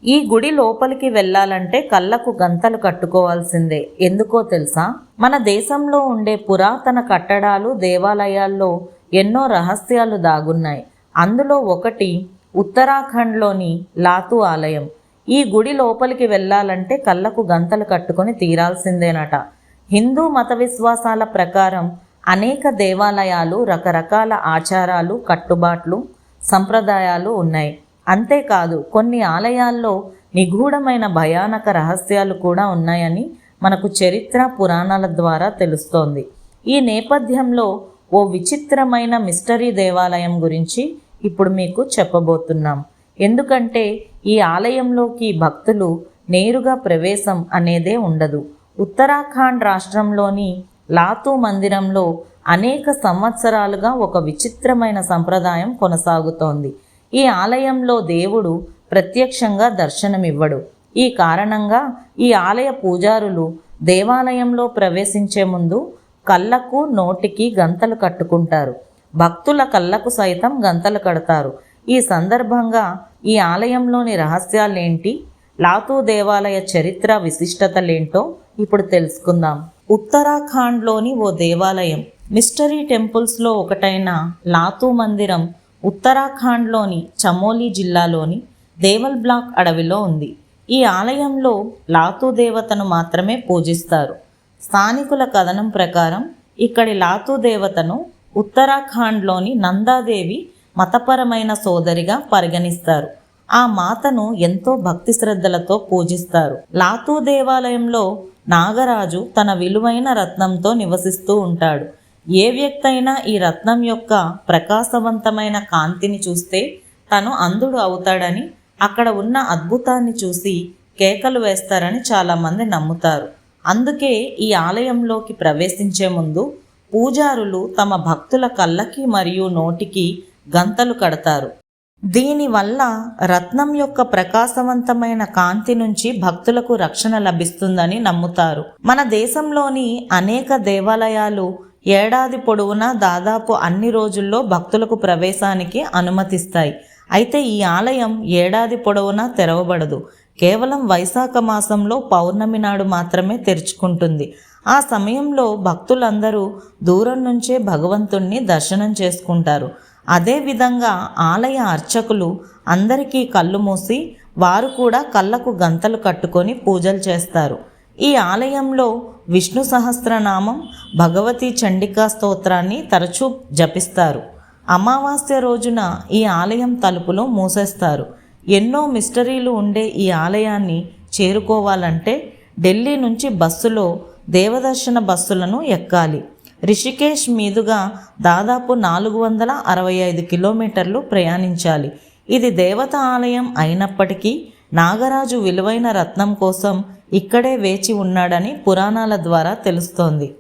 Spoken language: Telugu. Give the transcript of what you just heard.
ఈ గుడి లోపలికి వెళ్ళాలంటే కళ్ళకు గంతలు కట్టుకోవాల్సిందే. ఎందుకో తెలుసా? మన దేశంలో ఉండే పురాతన కట్టడాలు, దేవాలయాల్లో ఎన్నో రహస్యాలు దాగున్నాయి. అందులో ఒకటి ఉత్తరాఖండ్లోని లాతూ ఆలయం. ఈ గుడి లోపలికి వెళ్ళాలంటే కళ్ళకు గంతలు కట్టుకొని తీరాల్సిందేనట. హిందూ మత విశ్వాసాల ప్రకారం అనేక దేవాలయాలు, రకరకాల ఆచారాలు, కట్టుబాట్లు, సంప్రదాయాలు ఉన్నాయి. అంతేకాదు కొన్ని ఆలయాల్లో నిగూఢమైన భయానక రహస్యాలు కూడా ఉన్నాయని మనకు చరిత్ర, పురాణాల ద్వారా తెలుస్తోంది. ఈ నేపథ్యంలో ఓ విచిత్రమైన మిస్టరీ దేవాలయం గురించి ఇప్పుడు మీకు చెప్పబోతున్నాం. ఎందుకంటే ఈ ఆలయంలోకి భక్తులు నేరుగా ప్రవేశం అనేదే ఉండదు. ఉత్తరాఖండ్ రాష్ట్రంలోని లాతూ మందిరంలో అనేక సంవత్సరాలుగా ఒక విచిత్రమైన సంప్రదాయం కొనసాగుతోంది. ఈ ఆలయంలో దేవుడు ప్రత్యక్షంగా దర్శనమివ్వడు. ఈ కారణంగా ఈ ఆలయ పూజారులు దేవాలయంలో ప్రవేశించే ముందు కళ్ళకు, నోటికి గంతలు కట్టుకుంటారు. భక్తుల కళ్ళకు సైతం గంతలు కడతారు. ఈ సందర్భంగా ఈ ఆలయంలోని రహస్యాలేంటి, లాతూ దేవాలయ చరిత్ర, విశిష్టతలేంటో ఇప్పుడు తెలుసుకుందాం. ఉత్తరాఖండ్లోని ఓ దేవాలయం, మిస్టరీ టెంపుల్స్లో ఒకటైన లాతూ మందిరం ఉత్తరాఖండ్లోని చమోలి జిల్లాలోని దేవల్ బ్లాక్ అడవిలో ఉంది. ఈ ఆలయంలో లాతూ దేవతను మాత్రమే పూజిస్తారు. స్థానికుల కథనం ప్రకారం ఇక్కడి లాతూ దేవతను ఉత్తరాఖండ్లోని నందాదేవి మతపరమైన సోదరిగా పరిగణిస్తారు. ఆ మాతను ఎంతో భక్తి శ్రద్ధలతో పూజిస్తారు. లాతూ దేవాలయంలో నాగరాజు తన విలువైన రత్నంతో నివసిస్తూ ఉంటాడు. ఏ వ్యక్తి అయినా ఈ రత్నం యొక్క ప్రకాశవంతమైన కాంతిని చూస్తే తను అంధుడు అవుతాడని, అక్కడ ఉన్న అద్భుతాన్ని చూసి కేకలు వేస్తారని చాలామంది నమ్ముతారు. అందుకే ఈ ఆలయంలోకి ప్రవేశించే ముందు పూజారులు తమ భక్తుల కళ్ళకి మరియు నోటికి గంతలు కడతారు. దీనివల్ల రత్నం యొక్క ప్రకాశవంతమైన కాంతి నుంచి భక్తులకు రక్షణ లభిస్తుందని నమ్ముతారు. మన దేశంలోని అనేక దేవాలయాలు ఏడాది పొడవునా దాదాపు అన్ని రోజుల్లో భక్తులకు ప్రవేశానికి అనుమతిస్తాయి. అయితే ఈ ఆలయం ఏడాది పొడవునా తెరవబడదు. కేవలం వైశాఖ మాసంలో పౌర్ణమి నాడు మాత్రమే తెరుచుకుంటుంది. ఆ సమయంలో భక్తులందరూ దూరం నుంచే భగవంతుణ్ణి దర్శనం చేసుకుంటారు. అదేవిధంగా ఆలయ అర్చకులు అందరికీ కళ్ళు మూసి వారు కూడా కళ్ళకు గంతలు కట్టుకొని పూజలు చేస్తారు. ఈ ఆలయంలో విష్ణు సహస్రనామం, భగవతి చండికా స్తోత్రాన్ని తరచూ జపిస్తారు. అమావాస్య రోజున ఈ ఆలయం తలుపులు మూసేస్తారు. ఎన్నో మిస్టరీలు ఉండే ఈ ఆలయాన్ని చేరుకోవాలంటే ఢిల్లీ నుంచి బస్సులో దేవదర్శన బస్సులను ఎక్కాలి. రిషికేశ్ మీదుగా దాదాపు 465 కిలోమీటర్లు ప్రయాణించాలి. ఇది దేవత ఆలయం అయినప్పటికీ నాగరాజు విలువైన రత్నం కోసం ఇక్కడే వేచి ఉన్నాడని పురాణాల ద్వారా తెలుస్తోంది.